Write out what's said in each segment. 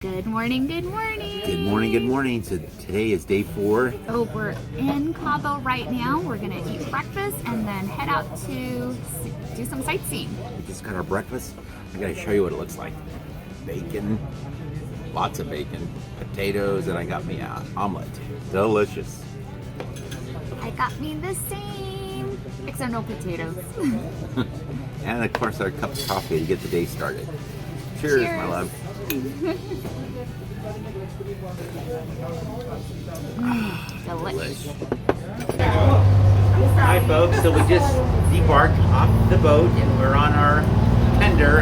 Good morning, good morning. Good morning, good morning. So today is day 4. Oh, we're in Cabo right now. We're gonna eat breakfast and then head out to do some sightseeing. We just got our breakfast. I'm gonna show you what it looks like. Bacon, lots of bacon, potatoes, and I got me an omelet. Delicious. I got me the same, except no potatoes. And of course our cup of coffee to get the day started. Cheers, my love. Delicious. Hi folks, so we just debarked off the boat and we're on our tender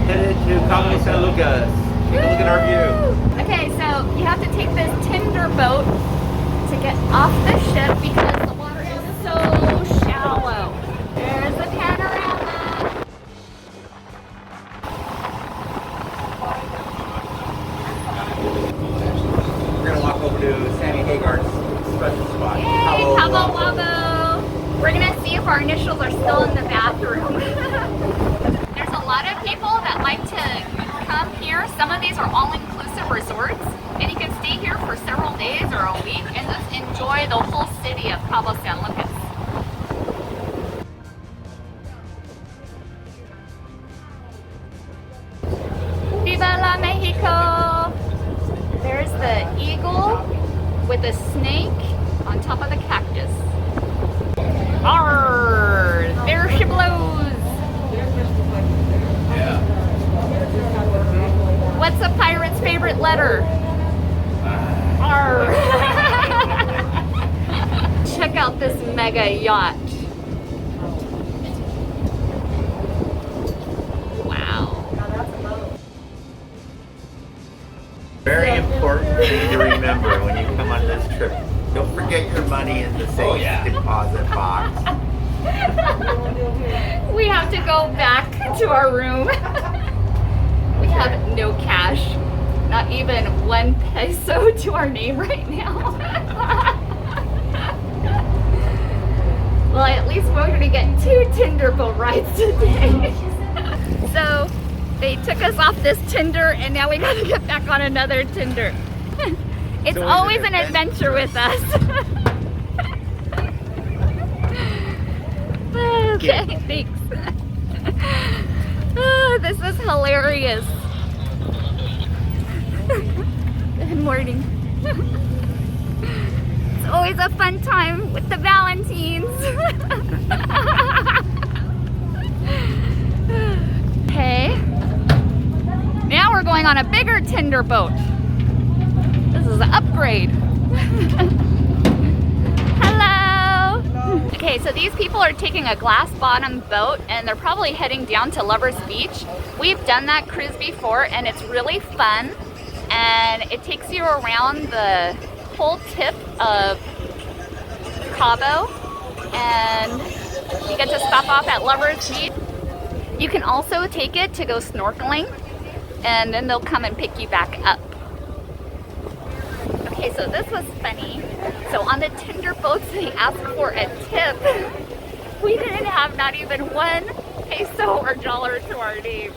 headed to Cabo San Lucas. Take a look at our view. Okay, so you have to take this tinder boat to get off the ship because the water is so shallow. There's the panorama. We're gonna walk over to Sammy Hagar's special spot. Yay, Cabo Wabo. We're gonna see if our initials are still in the bathroom. There's a lot of people that like to come here. Some of these are all-inclusive resorts, and you can stay here for several days or a week and just enjoy the whole city of Cabo San Lucas. Viva la Mexico! There's the eagle with a snake on top of the cactus. Arr! There she blows! Yeah. What's a pirate's favorite letter? Arr! Check out this mega yacht. Wow. Very important thing to remember when you come on this trip. Don't forget your money in the safe deposit box. We have to go back to our room. We have no cash. Not even 1 peso to our name right now. Well, at least we're gonna get 2 Tinder boat rides today. So they took us off this Tinder and now we gotta get back on another Tinder. It's always an adventure with us. Okay, thanks. Oh, this is hilarious. Good morning. It's always a fun time with the Valentines. Okay. Now we're going on a bigger Tinder boat. This is an upgrade. Hello. Okay, so these people are taking a glass bottom boat and they're probably heading down to Lover's Beach. We've done that cruise before and it's really fun. And it takes you around the whole tip of Cabo and you get to stop off at Lover's Beach. You can also take it to go snorkeling and then they'll come and pick you back up. Okay, so this was funny. So on the Tinder boats, they asked for a tip. We didn't have not even 1 peso or dollar to our name.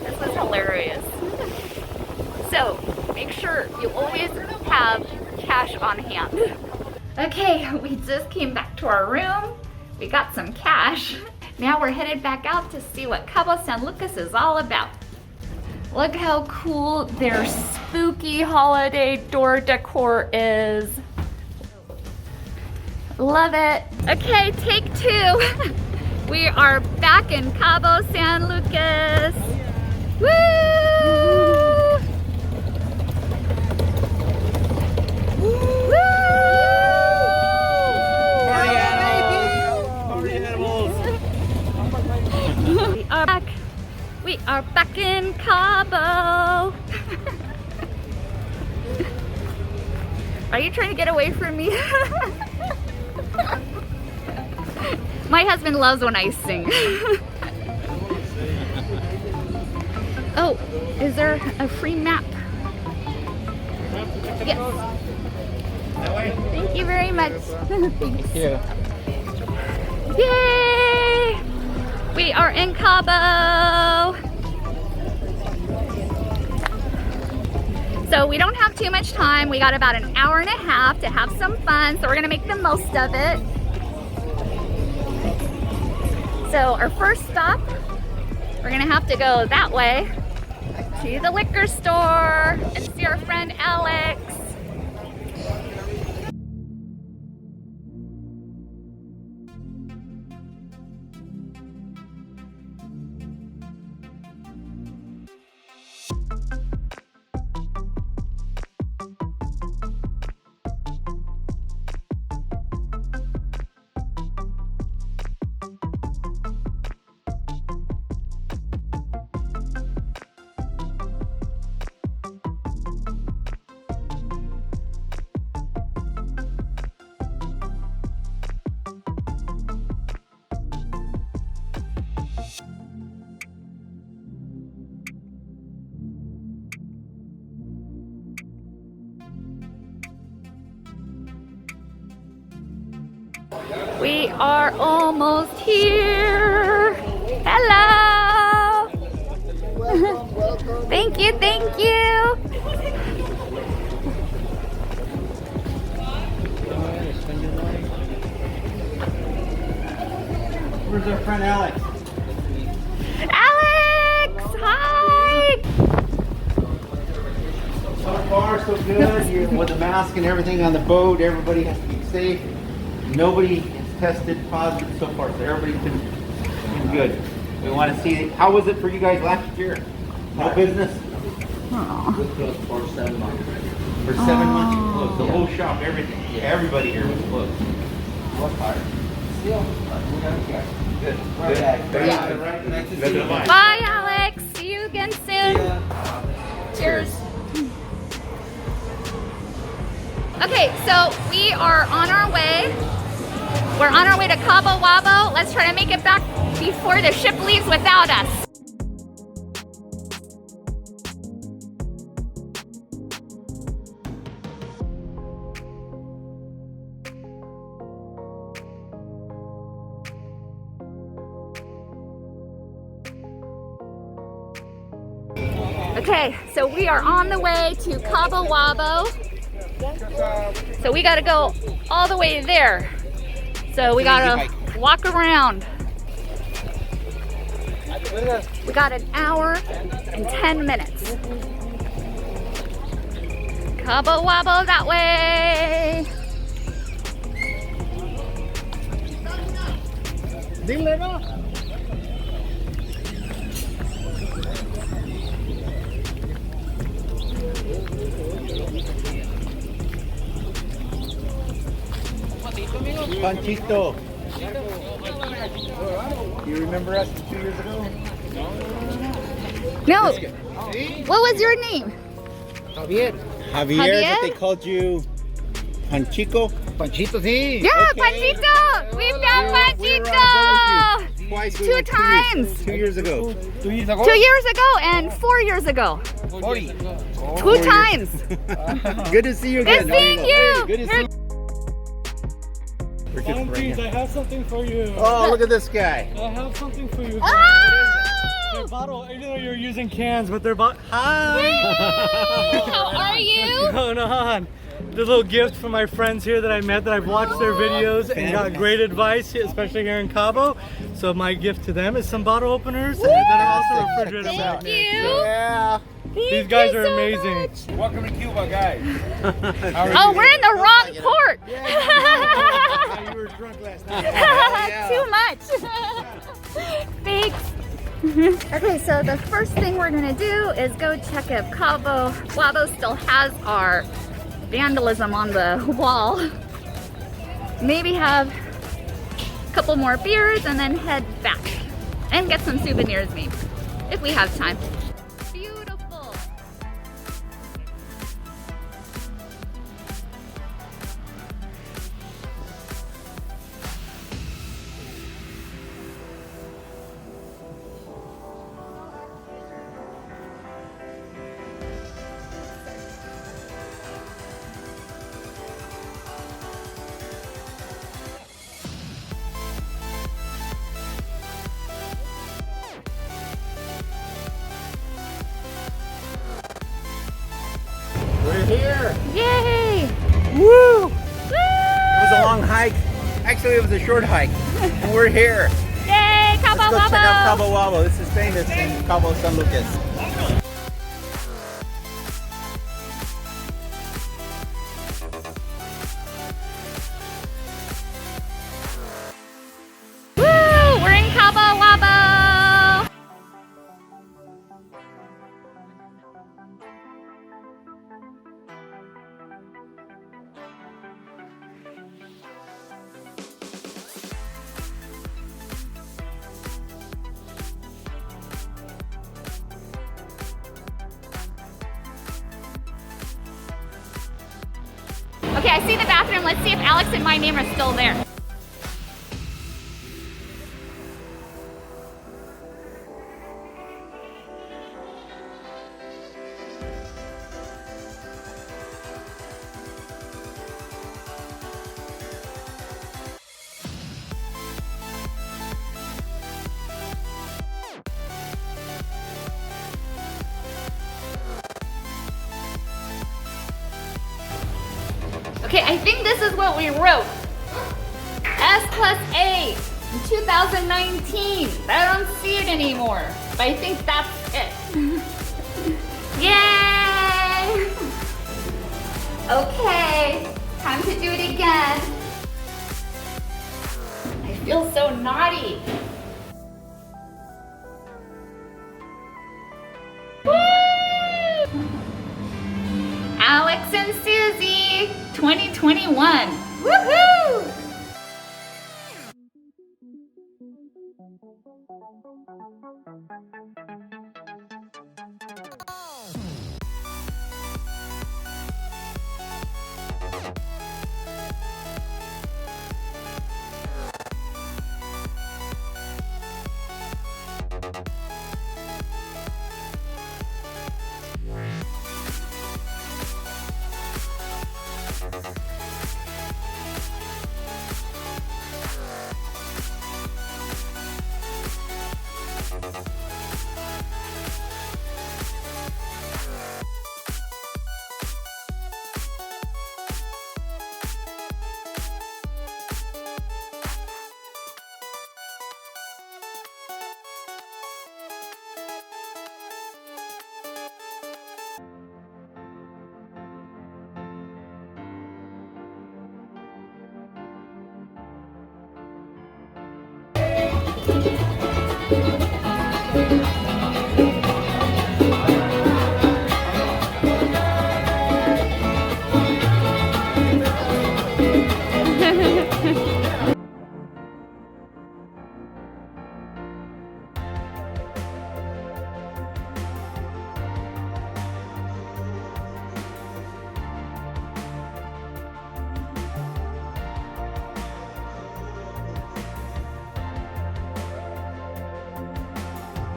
This was hilarious. So make sure you always have cash on hand. Okay, we just came back to our room. We got some cash. Now we're headed back out to see what Cabo San Lucas is all about. Look how cool their spooky holiday door decor is. Love it. Okay, take 2. We are back in Cabo San Lucas. Woo! Woo! Party animals! We are back. We are back in Cabo. Are you trying to get away from me? My husband loves when I sing. Oh, is there a free map? Yes. Thank you very much. Thanks. Yeah. Yay! We are in Cabo. So we don't have too much time. We got about an hour and a half to have some fun, so we're gonna make the most of it. So our first stop, we're gonna have to go that way to the liquor store and see our friend Alex. We are almost here. Hello. Welcome. Thank you, thank you. Where's our friend Alex? Alex, hi. So far, so good. You're with the mask and everything on the boat. Everybody has to be safe. Nobody has tested positive so far, so everybody's been good. We want to see, how was it for you guys last year? No business? Aw. We closed for 7 months. For 7 months you closed. The whole shop, everything. Everybody here was closed. What's hard? Still, good. Good. Bye, Alex. See you again soon. Cheers. Okay, so we are on our way. We're on our way to Cabo Wabo. Let's try to make it back before the ship leaves without us. Okay, so we are on the way to Cabo Wabo. So we gotta go all the way there. So we gotta walk around. We got an hour and 10 minutes. Cabo Wabo that way. Panchito. You remember us 2 years ago? No. What was your name? Javier. Javier? But they called you Panchico. Panchito, sí. Yeah, Okay. Panchito. We found Panchito. Twice. Two times. 2 years ago. 2 years ago and 4 years ago. 40. 2 times. Good to see you again. Good seeing you. Good to see you. Valentine's, I have something for you. Oh, look at this guy. I have something for you. Oh! Their bottle, even though you're using cans, but they're Hi! How are you? What's going on? The little gift from my friends here that I met, that I've watched their videos and got great advice, especially here in Cabo. So my gift to them is some bottle openers that are also refrigerator Thank magnets. you. Yeah. These guys you are so amazing. much. Welcome to Cuba, guys. Oh, we're in the wrong port. You were drunk last night. Too much. Thanks. Okay, so the first thing we're gonna do is go check if Cabo Wabo still has our vandalism on the wall. Maybe have a couple more beers and then head back and get some souvenirs maybe, if we have time. Beautiful. We're here. Yay! Woo! Woo! It was a long hike. Actually, it was a short hike. And we're here. Yay! Cabo Let's go Wabo! check out Cabo Wabo. This is famous in Cabo San Lucas. Woo! We're in Cabo Wabo! Okay, I see the bathroom. Let's see if Alex and my name are still there. Okay, I think this is what we wrote. S plus A in 2019. I don't see it anymore, but I think that's it. Yay! Okay, time to do it again. I feel so naughty. Woo! Alex and Susie, 2021. Woohoo!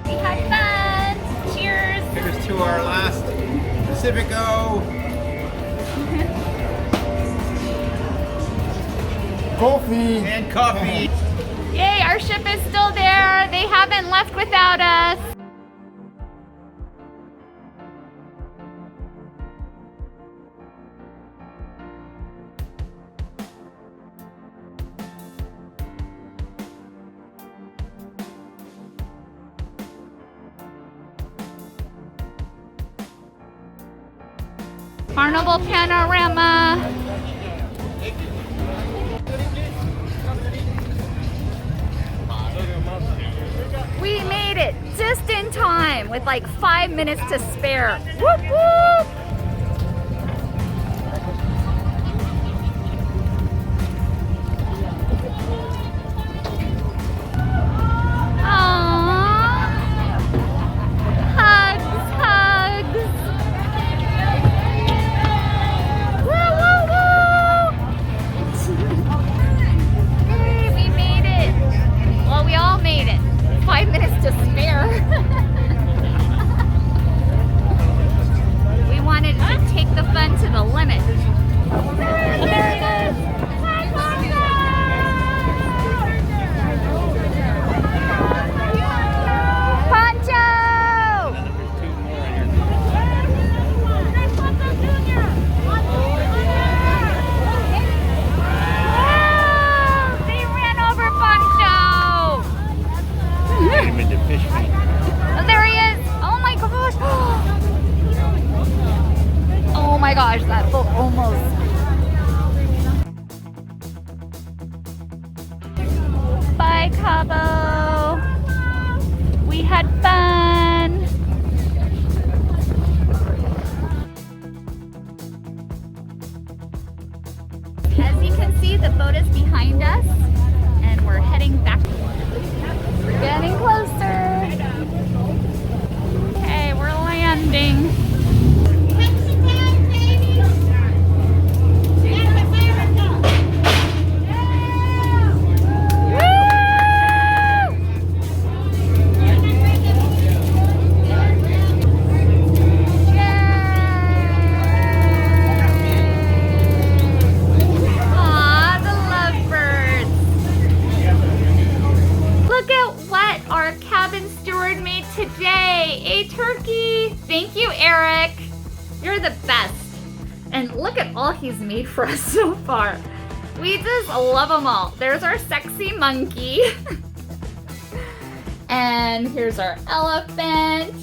We had fun. Cheers. Here's to our last Pacifico. Coffee. And coffee. Yay, our ship is still there. They haven't left without us. Carnival Panorama. We made it just in time with like 5 minutes to spare. Whoop whoop! To spare. We wanted to take the fun to the limit. There it is. Pancho! gosh, that boat almost. Bye, Cabo. We had fun. As you can see, the boat is behind us, and we're heading back. We're getting closer. Okay, we're landing. Today, a turkey. Thank you, Eric. You're the best. And look at all he's made for us so far. We just love them all. There's our sexy monkey. And here's our elephant.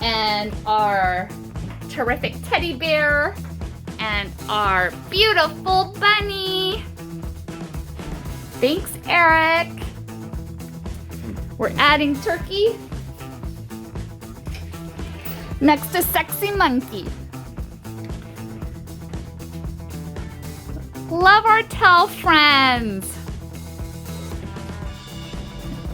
And our terrific teddy bear. And our beautiful bunny. Thanks, Eric. We're adding turkey next to sexy monkey. Love our tail friends.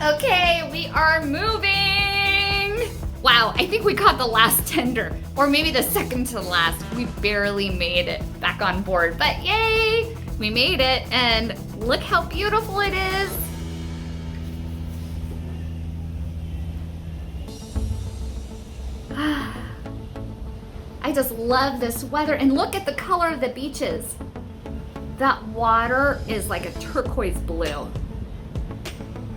Okay, we are moving. Wow, I think we caught the last tender, or maybe the second to last. We barely made it back on board, but yay, we made it, and look how beautiful it is. I just love this weather, and look at the color of the beaches. That water is like a turquoise blue.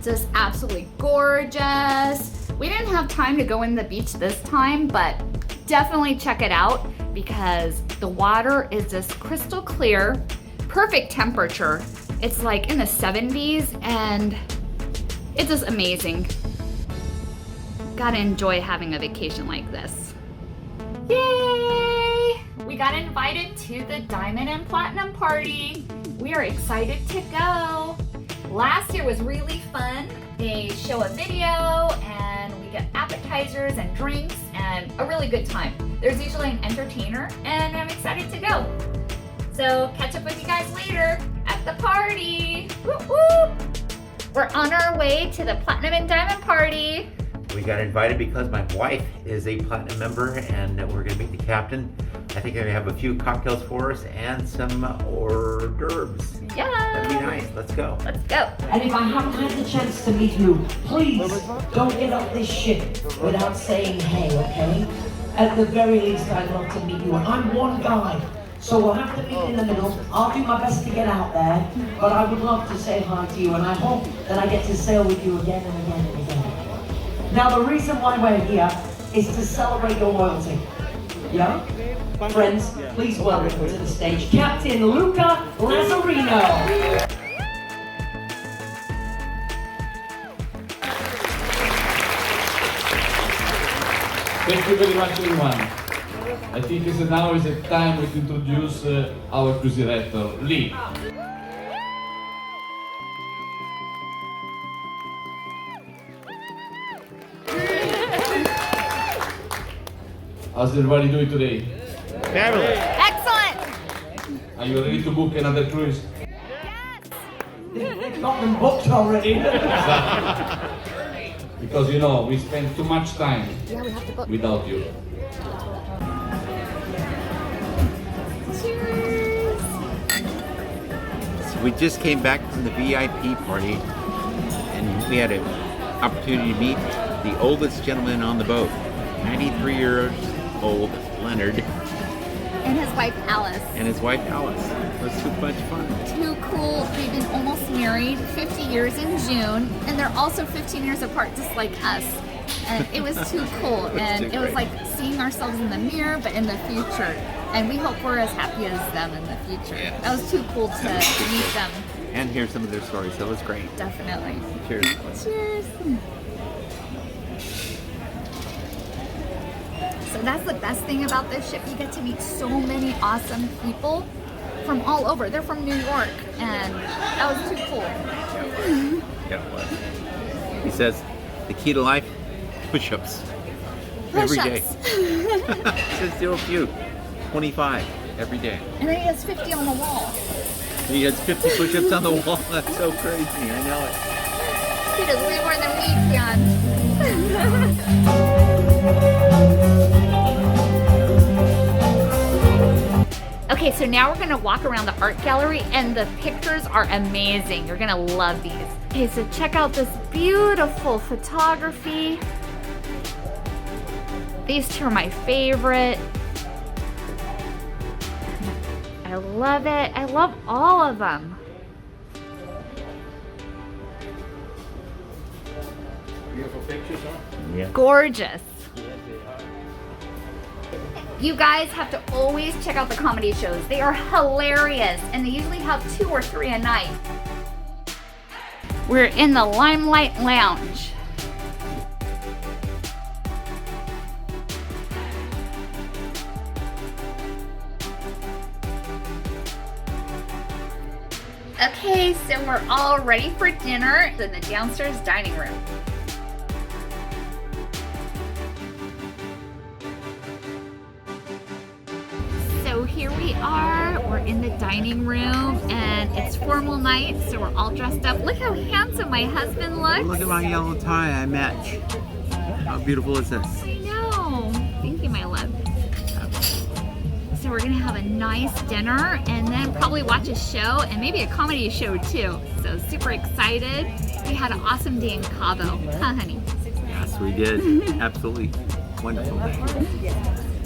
Just absolutely gorgeous. We didn't have time to go in the beach this time, but definitely check it out because the water is just crystal clear, perfect temperature. It's like in the 70s and it's just amazing. Gotta enjoy having a vacation like this. Yay! We got invited to the Diamond and Platinum party. We are excited to go. Last year was really fun. They show a video and we get appetizers and drinks and a really good time. There's usually an entertainer and I'm excited to go. So catch up with you guys later at the party. Whoop, whoop. We're on our way to the Platinum and Diamond party. We got invited because my wife is a platinum member and we're going to meet the captain. I think they have a few cocktails for us and some hors d'oeuvres. Yeah. That'd be nice. Let's go. Let's go. And if I haven't had the chance to meet you, please don't get off this ship without saying hey, okay? At the very least, I'd love to meet you. And I'm one guy, so we'll have to meet in the middle. I'll do my best to get out there, but I would love to say hi to you, and I hope that I get to sail with you again and again and again. Now, the reason why we're here is to celebrate your loyalty. Yeah? Friends, please welcome to the stage Captain Luca Lazzarino. Thank you very much, everyone. I think now is the time to introduce our cruise director, Lee. How's everybody doing today? Fabulous. Excellent. Are you ready to book another cruise? They've got them booked already. Because you know, we spend too much time without you. Cheers. So we just came back from the VIP party and we had an opportunity to meet the oldest gentleman on the boat, 93 years old, Leonard. And his wife Alice. And his wife Alice. It was too much fun. Too cool. They've been almost married, 50 years in June, and they're also 15 years apart, just like us. And it was too cool. And it was like seeing ourselves in the mirror, but in the future. And we hope we're as happy as them in the future. Yes. That was too cool to meet them. And hear some of their stories. So it was great. Definitely. Cheers. Cheers. So that's the best thing about this ship. You get to meet so many awesome people from all over. They're from New York, and that was too cool. Yeah, it was. He says the key to life, push-ups. Every day. He says do a few. 25 every day. And then he has 50 on the wall. He has 50 push-ups on the wall. That's so crazy. I know it. He does way more than we can. Okay, so now we're gonna walk around the art gallery, and the pictures are amazing. You're gonna love these. Okay, so check out this beautiful photography. These two are my favorite. I love it. I love all of them. Beautiful pictures, huh? Yeah. Gorgeous. You guys have to always check out the comedy shows. They are hilarious, and they usually have 2 or 3 a night. We're in the Limelight Lounge. Okay, so we're all ready for dinner in the downstairs dining room. So here we are, we're in the dining room, and it's formal night, so we're all dressed up. Look how handsome my husband looks. Look at my yellow tie, I match. How beautiful is this? I know. Thank you, my love. So we're gonna have a nice dinner and then probably watch a show and maybe a comedy show too. So super excited. We had an awesome day in Cabo, huh honey? Yes, we did. Absolutely wonderful day.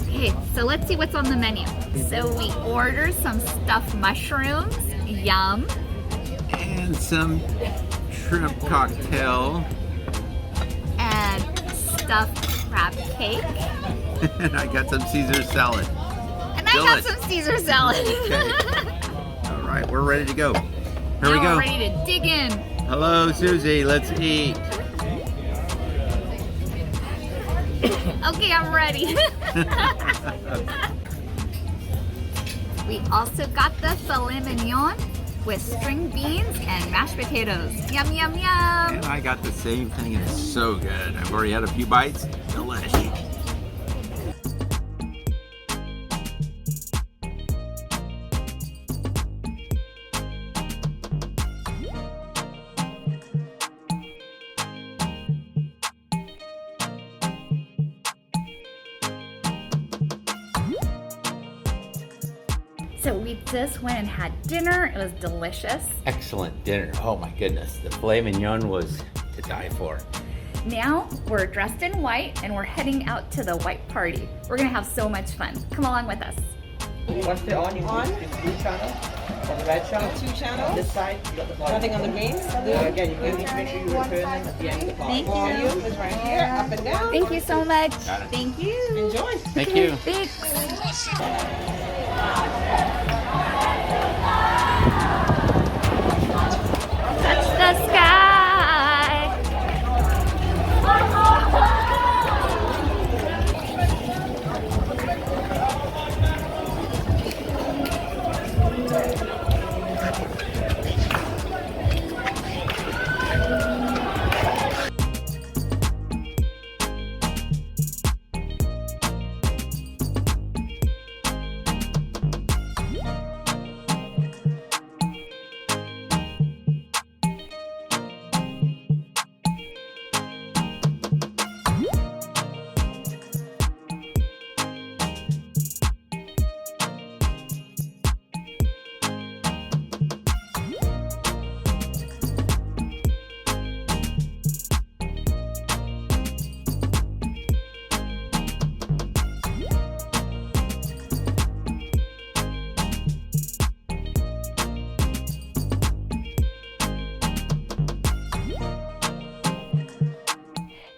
Okay, so let's see what's on the menu. So we ordered some stuffed mushrooms, yum. And some shrimp cocktail. And stuffed crab cake. And I got some Caesar salad. And I got some Caesar salad. Okay. All right, we're ready to go. Here we Now go. we're ready to dig in. Hello, Susie. Let's eat. Okay, I'm ready. We also got the filet mignon with string beans and mashed potatoes. Yum, yum, yum. And I got the same thing. It's so good. I've already had a few bites. Delish. So we just went and had dinner. It was delicious. Excellent dinner. Oh my goodness. The filet mignon was to die for. Now we're dressed in white and we're heading out to the white party. We're gonna have so much fun. Come along with us. What's the on? It's blue channel. On the red channel. 2 channels. This side, you got the bottom. Nothing on the green. Again, you need to make sure you return them at the end of the bottom. Thank you. Volume is right here, up and down. Thank you so much. Got it. Thank you. Enjoy. Thank you. Thanks. Touch the sky.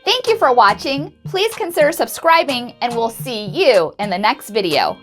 Thank you for watching. Please consider subscribing and we'll see you in the next video.